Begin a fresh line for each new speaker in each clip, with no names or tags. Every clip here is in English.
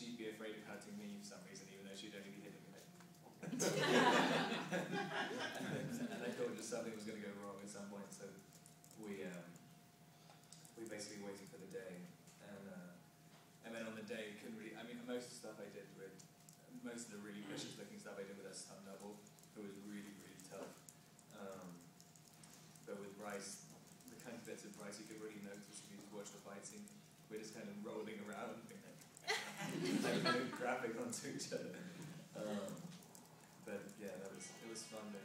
she'd be afraid of hurting me for some reason, even though she'd only be hitting me. And I thought just something was going to go wrong at some point, so we basically waited for the day, and then on the day, couldn't really. I mean, most of the stuff I did with, most of the really vicious looking stuff I did with a stunt double, who was really, really tough. But with Bryce, the kind of bits of Bryce you could really notice if you just watch the fight scene. We're just kind of rolling around, like grabbing onto each other. But yeah, it was fun then.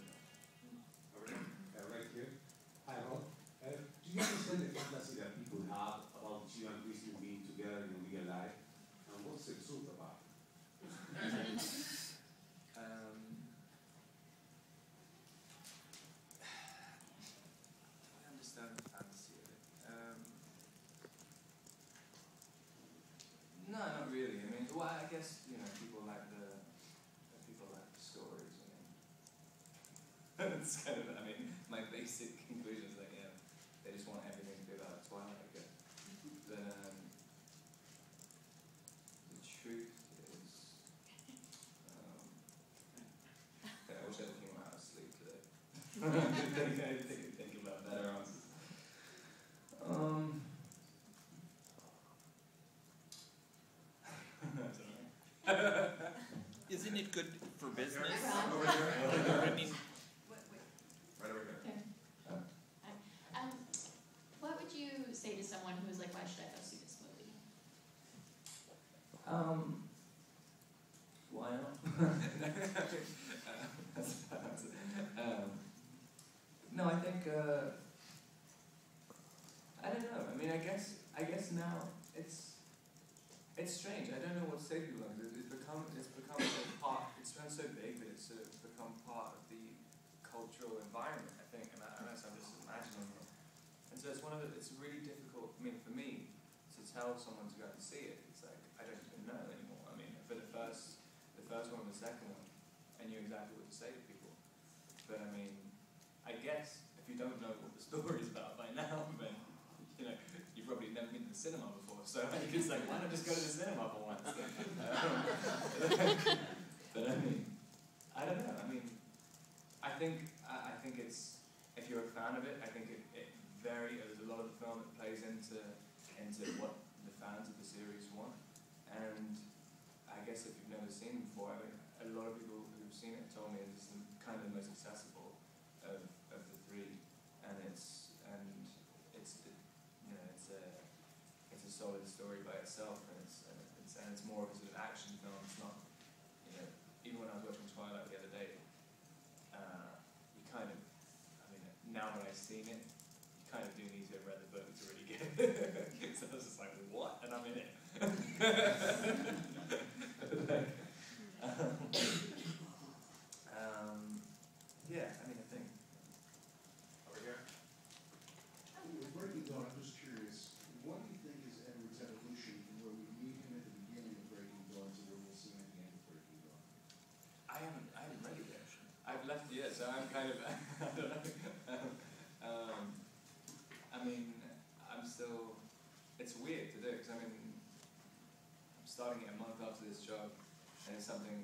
Right here. Hi, Rob. Do you understand the fantasy that people have about you and Christian being together in real life? And what's the truth about it?
I understand the fantasy of it. No, not really. I mean, well, I guess people like the stories. It's kind of. I mean, my basic conclusion is like, yeah, they just want everything to be about Twilight. I guess. But the truth is, I wish I came out of sleep today. I didn't think about better answers.
Isn't it good for business?
Over here.
I mean,
Right over here.
Okay. What would you say to someone who's like, why should I go see this movie?
Why not? No, I think I don't know. I mean, I guess now it's strange. I don't know what to say to people. It's become so part. It's been so big that it's become part of the cultural environment, I think, and unless I'm just imagining it. And so it's really difficult, I mean, for me, to tell someone to go and see it. It's like, I don't even know anymore. I mean, for the first one and the second one, I knew exactly what to say to people. But I mean, I guess, if you don't know what the story is about by now, then, you've probably never been to the cinema before, so you can say, why not just go to the cinema for once? But I mean, I don't know, I mean, I think it's, if you're a fan of it, I think there's a lot of the film that plays into what the fans of the series want. And I guess if you've never seen it before, I mean, a lot of people who've seen it told me it's kind of the most accessible of the three, and it's a solid story by itself, and it's more of a sort of action film. It's not, even when I was watching Twilight the other day, you kind of, I mean, now that I've seen it, you kind of do need to have read the book to really get it. So I was just like, what? And I'm in it. Yeah, I mean, I think.
Over here.
With Breaking Dawn, I'm just curious, what do you think is Edward's evolution from where we meet him at the beginning of Breaking Dawn to where we'll see him at the end of Breaking Dawn?
I haven't read it yet. I've left it yet, so I'm kind of, I don't know. I mean, I'm still, it's weird to do, because I mean, I'm starting it a month after this job, and it's something,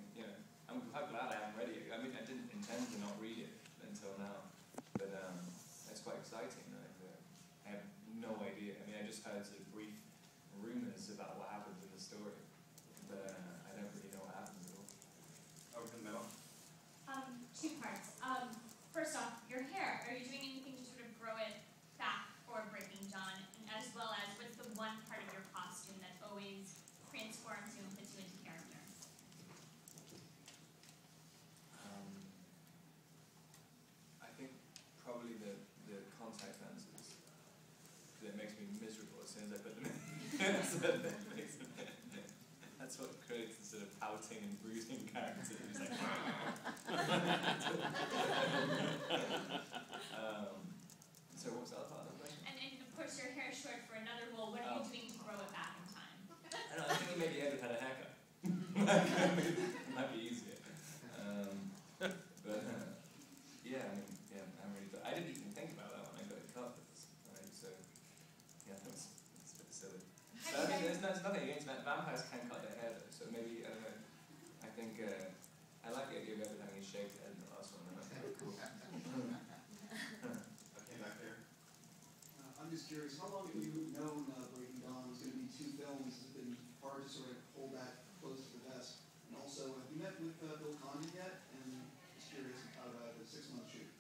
I'm quite glad I haven't read it. I mean, I didn't intend to not read it until now, but it's quite exciting. I have no idea. I mean, I just heard sort of brief rumors about what happens in the story, but I don't really know what happens at all.
Over in the middle.
Two parts. First off, your hair. Are you doing anything to sort of grow it back for Breaking Dawn? And as well as, what's the one part of your costume that always transforms you and puts you into character?
I think probably the contact lenses. It makes me miserable as soon as I put them in. That's what creates the sort of pouting and brooding character. It's like, so what was the other part of the question?
And of course your hair is short for another role. What are you doing to grow it back in time?
I don't know, I think maybe Edward had a haircut. It might be easier. But yeah, I mean, I'm really. I didn't even think about that when I got it cut. Right, so yeah, that's a bit silly. But I mean, there's nothing against that. Vampires can cut their hair though, so
just curious, how long have you known Breaking Dawn was going to be 2 films? Has it been hard to sort of hold that close to the vest? And also, have you met with Bill Condon yet? And just curious about the 6-month shoot.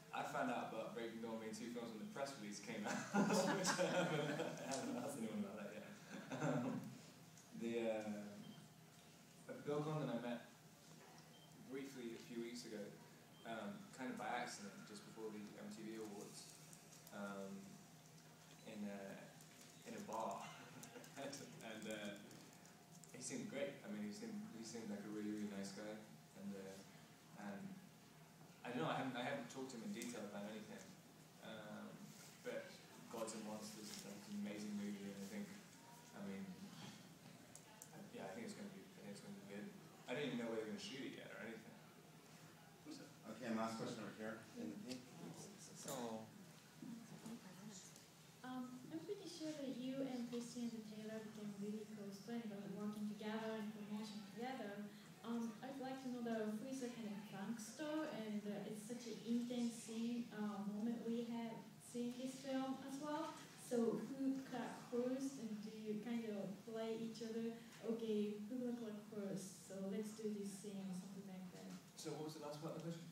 I found out about Breaking Dawn being 2 films when the press release came out, which I haven't asked anyone about that yet. Bill Condon I met briefly a few weeks ago, kind of by accident, just before the MTV Awards, in a bar, and he seemed great. I mean, he seemed like a really nice guy, and I don't know. I haven't talked to him in detail about anything, but Gods and Monsters is like an amazing movie, and I think it's going to be good. I don't even know whether they're going to shoot it yet or anything.
Okay, and last question over here.
So,
I'm pretty sure that you and Christian and Taylor became really close friends, working together and promotion together. I'd like to know who is a kind of prankster, and it's such an intense scene moment we have seen this film as well. So who cracked first, and do you kind of play each other? Okay, who will crack first? So let's do this scene or something like that.
So what was the last part of the question?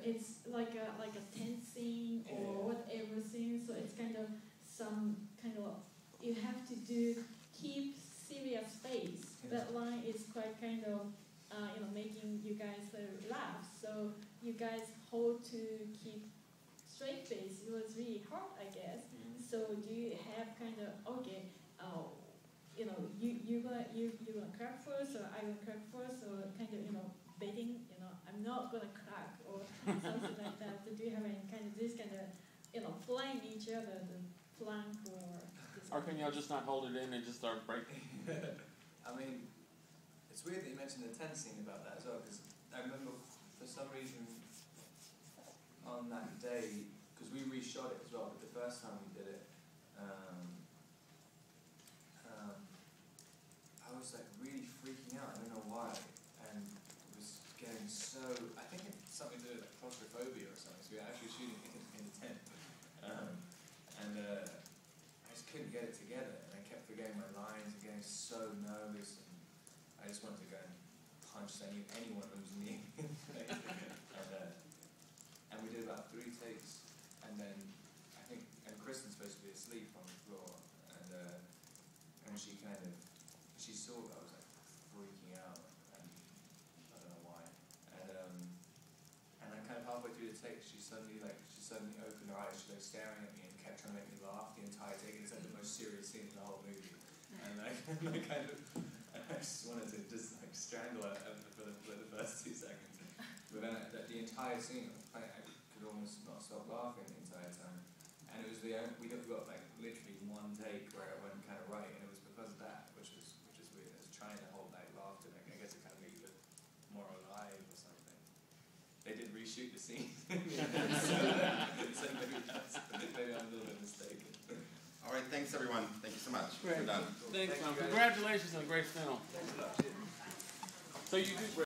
It's like a tense scene or whatever scene. So it's kind of some kind of you have to keep serious face, but line is quite kind of making you guys laugh. So you guys hold to keep straight face. It was really hard, I guess. So do you have kind of you're gonna crack first, or I will crack first, or kind of betting, I'm not gonna crack or something like that. So do you have any kind of this kind of playing each other, the flank or?
Or can y'all just not hold it in and just start breaking?
I mean, it's weird that you mentioned the tense scene about that as well, because I remember for some reason on that day, because we reshot it as well, but the first time we did it, I was like really freaking out. I don't know why, and it was getting so. I think it's something to do with like claustrophobia or something. So we were actually shooting in a tent, and I just couldn't get it together, and I kept forgetting my lines and getting so nervous, and I just wanted to go and punch anyone who was near me. And we did about 3 takes, and then I think Kristen's supposed to be asleep on the floor, and she saw that I was like freaking out, and I don't know why, and I kind of halfway through the take, she suddenly opened her eyes, she was staring at me and kept trying to make me laugh the entire take. It's like the most serious scene in the whole movie, and I just wanted to strangle her for the first 2 seconds. But then the entire scene, I could almost not stop laughing the entire time. And it was we got like literally 1 take where it went kind of right, and it was because of that, which is weird. I was trying to hold that laughter, and I guess it kind of made you look more alive or something. They did reshoot the scene. So maybe I'm a little bit mistaken.
All right, thanks everyone. Thank you so much.
Great.
We're done.
Thanks, man. Congratulations on a great film.
Thanks a lot.
So you do.